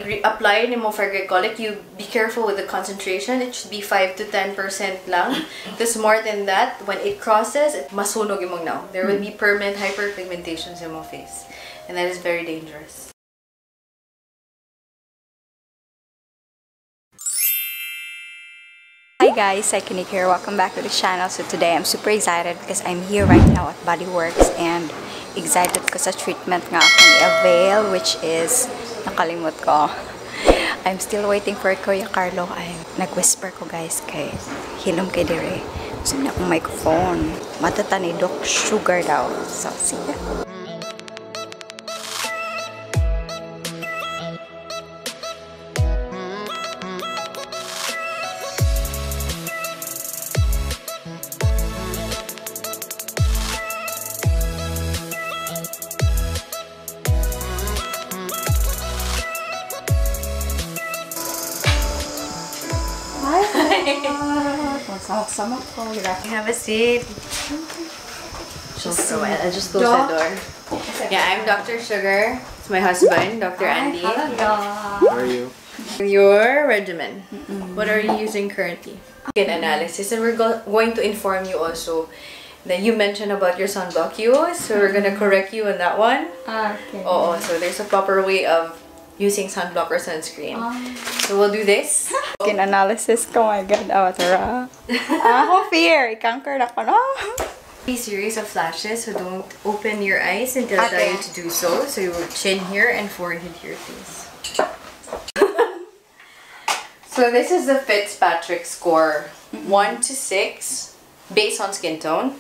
Apply nimo for glycolic, you be careful with the concentration. It should be 5 to 10% lang. Because more than that, when it crosses, masunog imong now. There will be permanent hyperpigmentation in your face. And that is very dangerous. Hi guys, Cykaniki here. Welcome back to the channel. So today I'm super excited because I'm here right now at Bodyworx and excited ko sa treatment nga akong i-avail, which is nakalimot ko. I'm still waiting for Kuya Carlo. Ay nag-whisper ko guys kay hilom kay dire. Gusto niya akong microphone. Matata ni Doc Sugar daw. So see ya. Sama ko. Have a seat. Just for a while. I'll just close the door. Yeah, I'm Dr. Sugar. It's my husband, Dr. Andy. How are you? Your regimen. What are you using currently? Skin analysis, and we're going to inform you also that you mentioned about your sunblock use, so we're gonna correct you on that one. Okay. Oh, so there's a proper way of using sunblock or sunscreen. So we'll do this. Skin analysis ko, my god. Oh, tara. Ako fear. I-conquer na ko, no? A series of flashes, so don't open your eyes until I tell you to do so. So your chin here and forehead here, please. So this is the Fitzpatrick Score, 1 to 6, based on skin tone.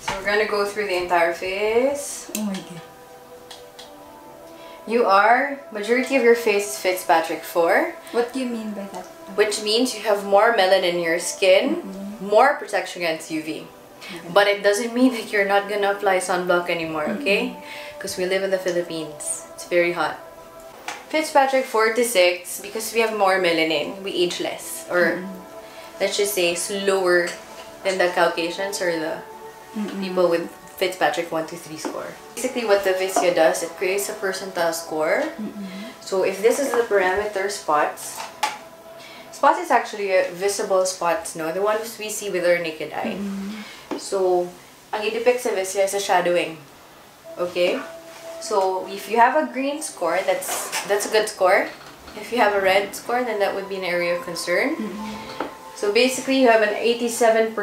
So we're gonna go through the entire face. Oh my god. You are, majority of your face is Fitzpatrick 4. What do you mean by that? Which means you have more melanin in your skin, more protection against UV. But it doesn't mean that you're not gonna apply sunblock anymore, okay? Because we live in the Philippines. It's very hot. Fitzpatrick 4 to 6, because we have more melanin, we age less. Or let's just say slower than the Caucasians or the people with Fitzpatrick 1 to 3 score. Basically what the Visia does, it creates a percentile score. So if this is the parameter spots, spots is actually visible spots, no? The ones we see with our naked eye. So ang i-depict sa Visia is a shadowing. Okay? So if you have a green score, that's a good score. If you have a red score, then that would be an area of concern. So basically you have an 87%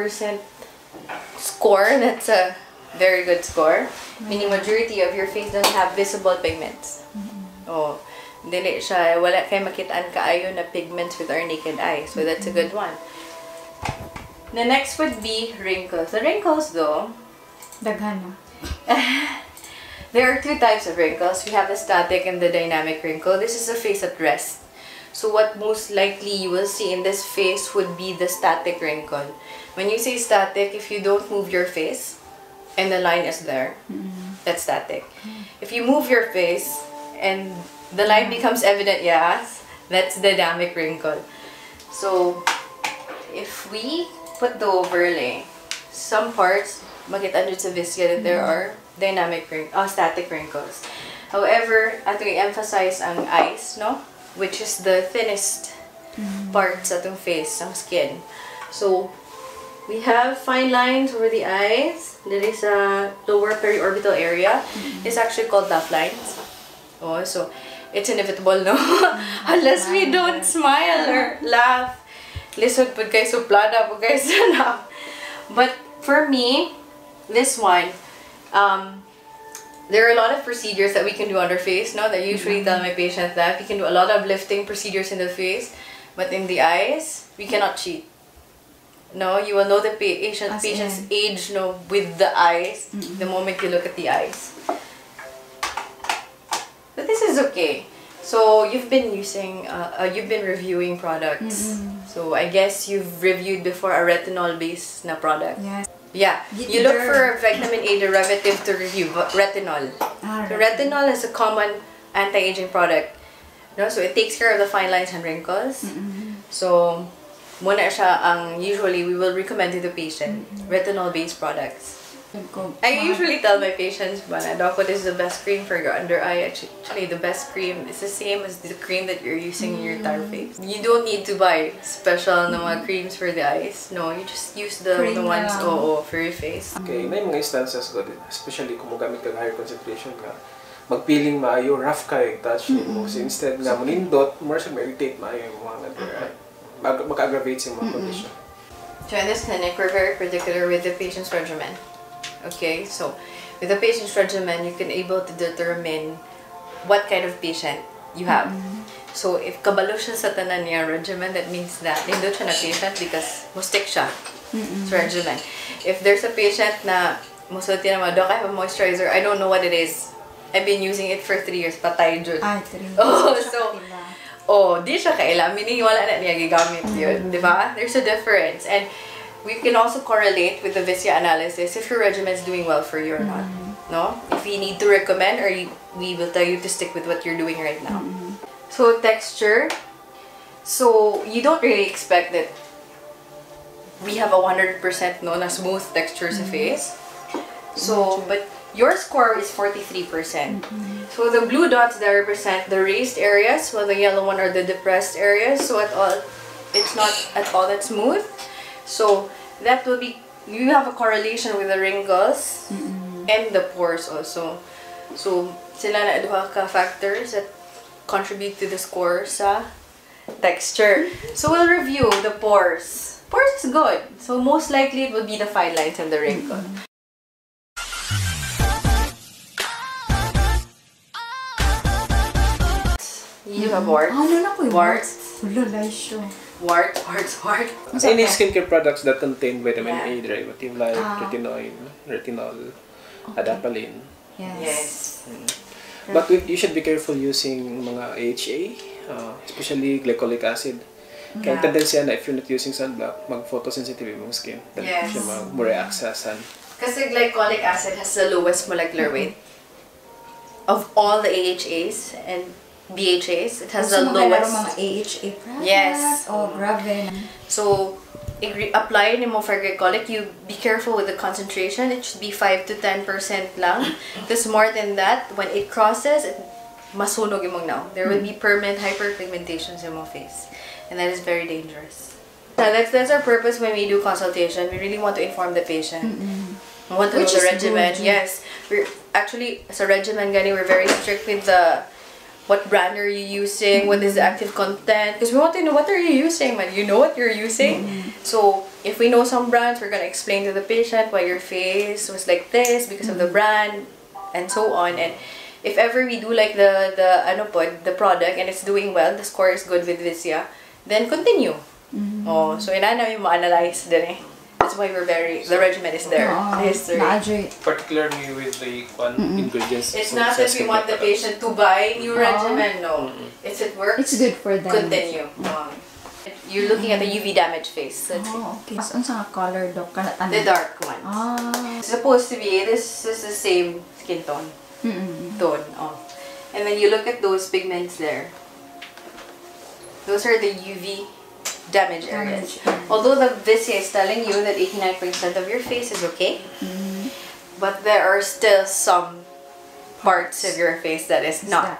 score. That's a very good score. Meaning majority of your face doesn't have visible pigments. Oh, dili siya, wala kay makitaan kaayo na pigments with our naked eye. So that's a good one. The next would be wrinkles. The wrinkles though, Daghana. there are two types of wrinkles. We have the static and the dynamic wrinkle. This is a face at rest. So what most likely you will see in this face would be the static wrinkle. When you say static, if you don't move your face, and the line is there, that's static. If you move your face and the line becomes evident, yes, that's the dynamic wrinkle. So if we put the overlay, some parts makita nyo sa Visia that there are static wrinkles. However, ato i-emphasize ang eyes, no? Which is the thinnest part sa atong face, ang skin. So we have fine lines over the eyes. There is a lower periorbital area. It's actually called laugh lines. Oh, so it's inevitable, no? Unless we don't smile or laugh. Lisod pud kay suplada pud kay sana. But for me, this one, there are a lot of procedures that we can do on our face, no? That I usually tell my patients that we can do a lot of lifting procedures in the face, but in the eyes, we cannot cheat. No, you will know the patient's age, no, with the eyes the moment you look at the eyes. But this is okay. So you've been using, you've been reviewing products. So I guess you've reviewed before a retinol-based na product. Yes. Yeah, you look for vitamin A derivative to review, retinol. So retinol is a common anti-aging product. No, so it takes care of the fine lines and wrinkles. So muna siya ang usually we will recommend to the patient retinol-based products. I usually tell my patients, Doc, what is the best cream for your under eye? Actually, the best cream is the same as the cream that you're using in your entire face. You don't need to buy special creams for the eyes. No, you just use the ones for your face. Okay, may mga instances ko din, especially kung magamit ka higher concentration ka, magpiling maayo, rough ka yung touch mo. So instead nga mo nindot, more siya ma-irritate maayo yung mga under eye. Mag-aggravate sa mga condition. So in this clinic, we're very particular with the patient's regimen. Okay, so with the patient's regimen, you can able to determine what kind of patient you have. So if kabalo siya sa tanan niya regimen, that means that nindot siya na patient because mustik siya sa regimen. If there's a patient na musulti na Doc, I have a moisturizer, I don't know what it is. I've been using it for 3 years, patay jud. 3 years. Di siya kaila. Meaning, wala na niya gigamit yun. Diba? There's a difference. And we can also correlate with the Visia analysis if your regimen is doing well for you or not. No? If we need to recommend, or we will tell you to stick with what you're doing right now. So, texture. So, you don't really expect that we have a 100% na smooth texture sa face. So, but your score is 43%. So the blue dots that represent the raised areas, while the yellow one are the depressed areas. So it's not at all that smooth. So that will be, you have a correlation with the wrinkles and the pores also. So sila na duha ka factors that contribute to the score sa texture. So we'll review the pores. Pores is good. So most likely it will be the fine lines and the wrinkles. You have warts. Warts. Warts. Any skincare products that contain vitamin A derivative like retinol, adapalene. Yes. But you should be careful using mga AHA, especially glycolic acid. Kaya tendency na if you're not using sunblock, mag-photosensitive yung skin. Yes. Siya mag-react sa sun. Kasi glycolic acid has the lowest molecular weight of all the AHAs and BHAs. It has the lowest. Mga AHA products. Yes. Oh, grabe. So, apply mo for glycolic, you be careful with the concentration. It should be 5 to 10% lang. Because more than that, when it crosses, masunog yung now. There will be permanent hyperpigmentation in your face. And that is very dangerous. Now, that's our purpose when we do consultation. We really want to inform the patient. We want to know the regimen. Good. Yes. We're actually, as a regimen, we're very strict with what brand are you using, what is the active content, because we want to know what are you using, man. You know what you're using. So if we know some brands, we're gonna explain to the patient why your face was like this because of the brand, and so on. And if ever we do like the product and it's doing well, the score is good with Visia, then continue. So inana yung ma-analyze din eh. That's why the regimen is there. The history. Particularly with the ingredients. It's not that we want the patient to buy new regimen, no. If it works, it's good for them. Continue. You're looking at the UV damaged face. Okay. Mas unsa nga color Doc? The dark ones. It's supposed to be, this is the same skin tone. Tone. And then you look at those pigments there. Those are the UV damage areas. Although the Visia is telling you that 89% of your face is okay, but there are still some parts of your face that is not.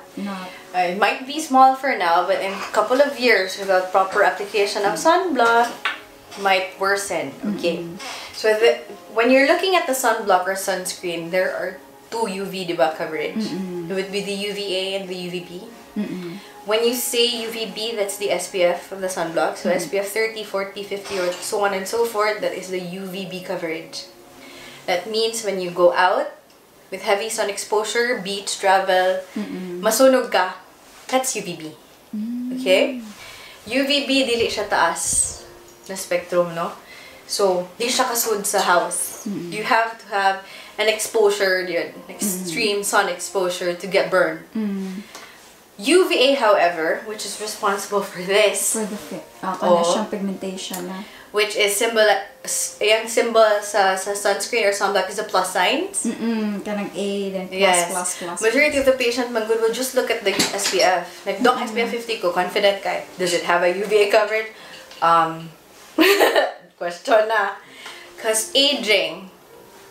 It might be small for now, but in a couple of years, without proper application of sunblock, might worsen. Okay. So when you're looking at the sunblock or sunscreen, there are two UV coverage. It would be the UVA and the UVB. When you say UVB, that's the SPF of the sunblock. So SPF 30, 40, 50, or so on and so forth, that is the UVB coverage. That means when you go out with heavy sun exposure, beach, travel, masunog ka, that's UVB. Okay? UVB, dili siya taas na spectrum, no? So, di siya kasud sa house. You have to have an exposure, extreme sun exposure to get burned. UVA, however, which is responsible for this, for the pigmentation, which is symbol sa sunscreen or sunblock is a plus signs. Kanang A, then plus. Majority of the patient will just look at the SPF. Like, Doc, SPF 50 ko, confident ka. Does it have a UVA coverage? Question na. Because aging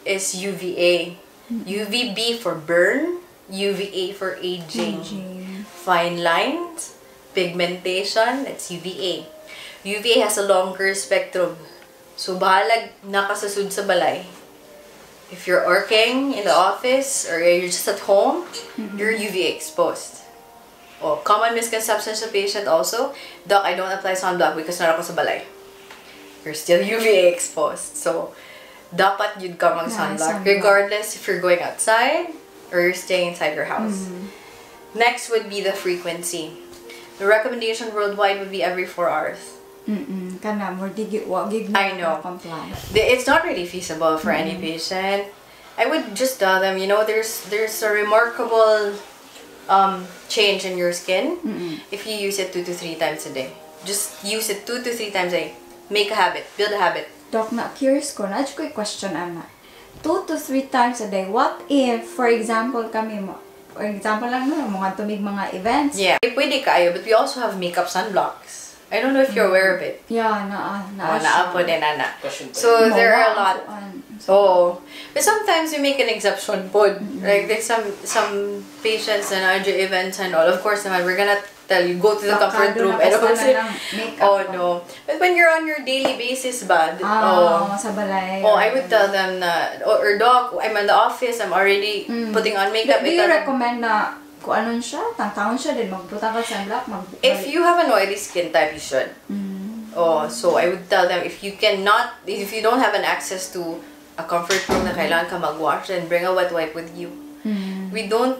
is UVA. UVB for burn, UVA for aging. Fine lines, pigmentation, it's UVA. UVA has a longer spectrum. So, bahalag nakasasud sa balay. If you're working in the office or you're just at home, you're UVA exposed. Oh, common misconception sa patient also, Doc, I don't apply sunblock because nara ko sa balay. You're still UVA exposed. So, dapat yun ka mag-sunblock regardless if you're going outside or you're staying inside your house. Next would be the frequency. The recommendation worldwide would be every 4 hours. Kana more I know. It's not really feasible for any patient. I would just tell them, you know, there's a remarkable change in your skin if you use it 2 to 3 times a day. Just use it 2 to 3 times a day. Make a habit. Build a habit. Doc, na curious ko, na ko question ana. 2 to 3 times a day. What if, for example, for example lang mga tumig mga events? Yeah. Pwede kayo, but we also have makeup sunblocks. I don't know if you're aware of it. Yeah, Naapo din, Ana. So, there are a lot. Oh. But sometimes we make an exception po. Like, there's some patients na na events and all. Of course, naman, we're gonna tell you, go to the comfort room. And oh, no. But when you're on your daily basis ba? Sa balay. Oh, I would tell them na, or Doc, I'm in the office, I'm already putting on makeup. Do you recommend na kung anon siya, tangtaon siya din, magputa ka sa sunblock, if you have an oily skin type, you should. Oh, so I would tell them, if you don't have an access to a comfort room na kailangan ka mag-wash, then bring a wet wipe with you. We don't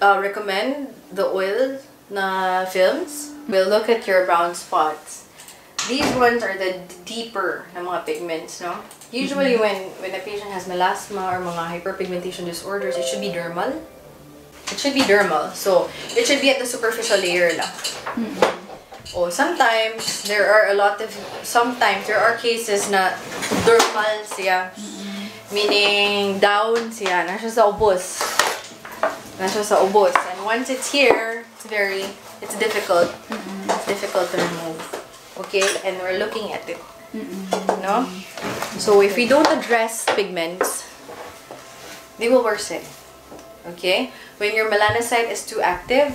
recommend the oil na films. We'll look at your brown spots. These ones are the deeper na mga pigments, no? Usually when a patient has melasma or mga hyperpigmentation disorders, it should be dermal. It should be dermal. So, it should be at the superficial layer lang. Oh, sometimes there are cases na dermal siya. Meaning, down siya. Nasa sa ubos. And once it's here, it's difficult. It's difficult to remove. Okay? And we're looking at it. No? So, if we don't address pigments, they will worsen. Okay? When your melanocyte is too active,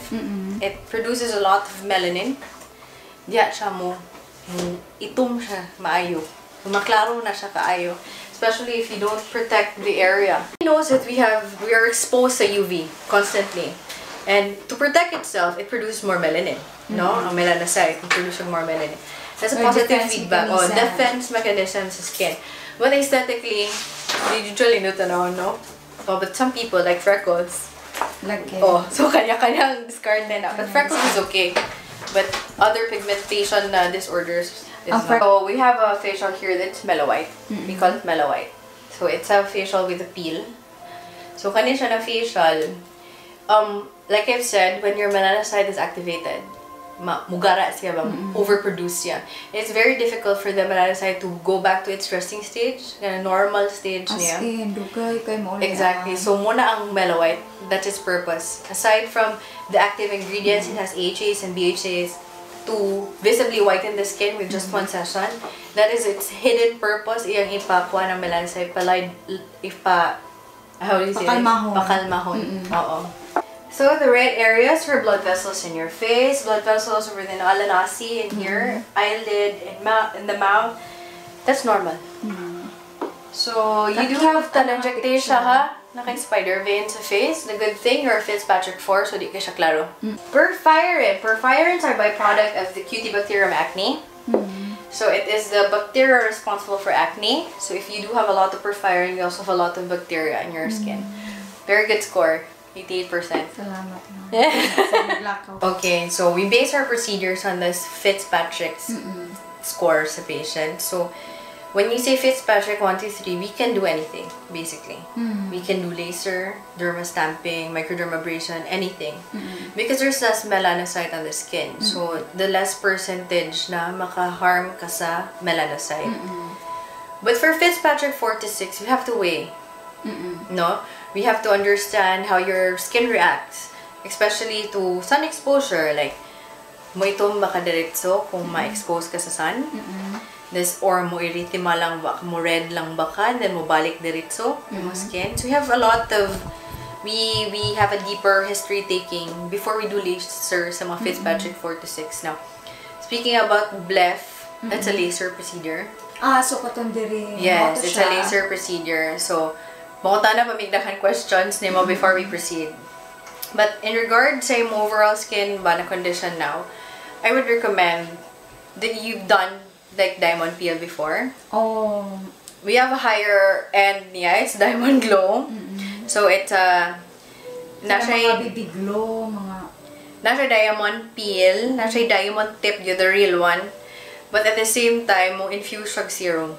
it produces a lot of melanin. Diya siya mo, itom siya, maayo. Maklaro na siya kaayo. Especially if you don't protect the area. It knows that we are exposed to UV constantly. And to protect itself, it produces more melanin. No? Ang melanocyte, it produces more melanin. That's a positive feedback. Defense mechanism sa skin. But aesthetically, usually no? Oh, but some people, like Freckles, so kanya-kanyang discard na. But Freckles is okay. But other pigmentation disorders is not. So we have a facial here that's mellow white. We call it mellow white. So it's a facial with a peel. So kanya siya na facial. Like I've said, when your melanocyte is activated, mugara siya ba, overproduce siya. It's very difficult for the melanocyte to go back to its resting stage, a normal stage niya. Exactly. So muna ang mellow white. That's its purpose. Aside from the active ingredients, it has AHAs and BHAs to visibly whiten the skin with just one session. That is its hidden purpose. Iyang ipakuha ng melanocyte pakalmahon. Oo. So, the red areas are blood vessels in your face, blood vessels within alanasi in here, eyelid, in the mouth. That's normal. So, you do have telangiectasia, ha? Naka-spider vein sa face. The good thing, you're a Fitzpatrick 4, so di ka siya klaro. Porphyrin. Porphyrins are byproduct of the Cutibacterium acne. So, it is the bacteria responsible for acne. So, if you do have a lot of porphyrin, you also have a lot of bacteria in your skin. Very good score. 88%. Salamat. Okay, so we base our procedures on this Fitzpatrick score sa patient. So, when you say Fitzpatrick 1, 2, 3, we can do anything, basically. We can do laser, dermastamping, microdermabrasion, anything. Because there's less melanocyte on the skin. So, the less percentage na maka-harm ka sa melanocyte. But for Fitzpatrick 4 to 6, you have to weigh. No? We have to understand how your skin reacts, especially to sun exposure. Like, mo itong makadiretso kung ma-expose ka sa sun. this or mo iritima lang ba, mo red lang ba ka, then mo balik diretso yung skin. So we have a lot of, we have a deeper history taking before we do laser sa mga Fitzpatrick 4 to 6. Now, speaking about BLEF, that's a laser procedure. So katon diri. Yes, it's a laser procedure. So, mga na pamigdakan questions nimo before we proceed. But in regard sa yung overall skin ba na condition now, I would recommend that you've done like diamond peel before. We have a higher end niya. It's diamond glow. So it's nasa baby glow, nasa diamond peel, nasa diamond tip yung the real one. But at the same time, mo infuse siya serum.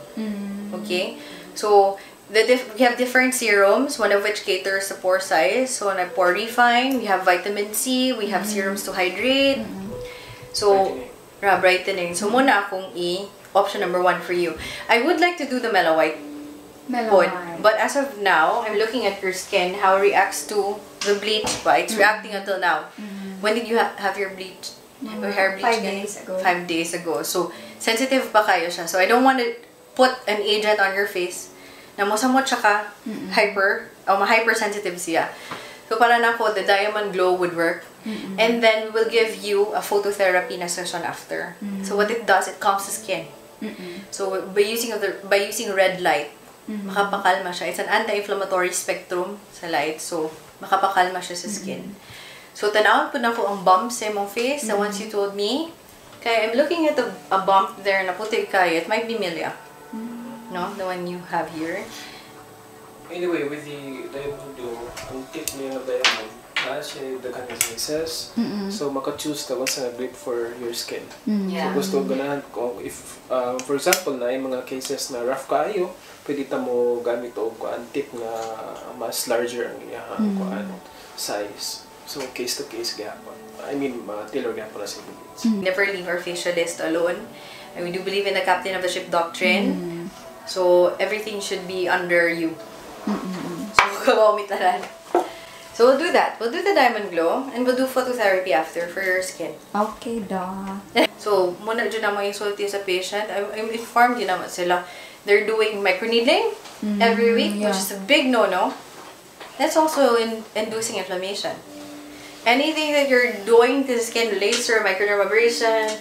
Okay? So we have different serums, one of which caters to pore size. So na pore refine, we have vitamin C, we have serums to hydrate. So brightening. So, muna akong option number 1 for you. I would like to do the Mellow White. But as of now, I'm looking at your skin, how it reacts to the bleach ba? It's reacting until now. When did you have your bleach? Your hair bleach? 5 days ago. 5 days ago. So, sensitive pa kayo siya. So, I don't want to put an agent on your face na mosamot siya ka hypersensitive siya. So, para na ko, the Diamond Glow would work. And then, we will give you a phototherapy na session after. So, what it does, it calms the skin. So, by using red light, makapakalma siya. It's an anti-inflammatory spectrum sa light. So, makapakalma siya sa skin. So, tanawin po na ko ang bumps sa mong face, the ones you told me. Kaya, I'm looking at a bump there na puti kayo. It might be milia. No? The one you have here. Anyway, with the diamond glow, ang tip niya ng diamond, siya daghan ng sizes. So, maka-choose ka kung saan great for your skin. Yeah. So, gusto ganahan ko, if, for example, na yung mga cases na rough kaayo, pwede ta mo gamit o kuan tip na mas larger ang iyang kuan size. So, case to case gapon. I mean, tailor gapon na sa needs. Never leave our facialist alone. And we do believe in the captain of the ship doctrine. So, everything should be under you. So, kawamitaran. So, we'll do that. We'll do the Diamond Glow and we'll do phototherapy after for your skin. Okay, da. So, muna dyan naman yung sulti sa patient. I'm informed din naman sila. They're doing microneedling every week, which is a big no-no. That's also inducing inflammation. Anything that you're doing to the skin, laser, microdermabrasion,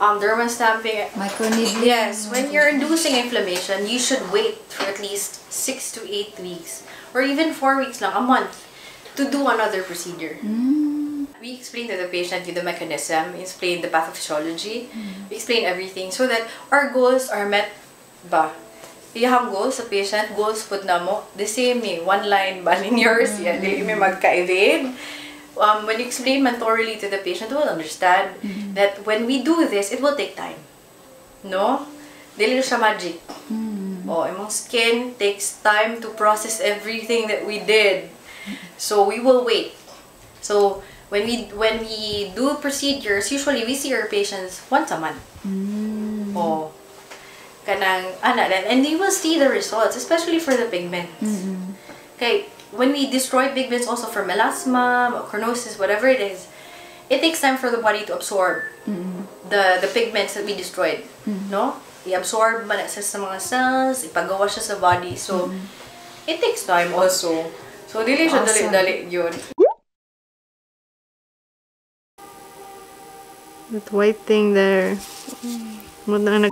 dermastamping, Microneedling. yes, when you're inducing inflammation, you should wait for at least 6 to 8 weeks or even 4 weeks lang, a month, to do another procedure. We explain to the patient the mechanism, explain the pathophysiology, we explain everything so that our goals are met ba. Iyahang goals sa patient, goals put na mo, the same one line ba yours, yan, dili may magka-evade. When you explain mentorally to the patient, they will understand that when we do this, it will take time. No? Dili siya magic. Imong skin takes time to process everything that we did. So, we will wait. So, when we do procedures, usually we see our patients once a month. And you will see the results, especially for the pigments. Okay, when we destroy pigments also for melasma, chronosis, whatever it is, it takes time for the body to absorb the pigments that we destroyed. No? I-absorb man sa mga cells, ipagawa siya sa body. So, it takes time also. So, dili siya dali-dali yun. That white thing there. What na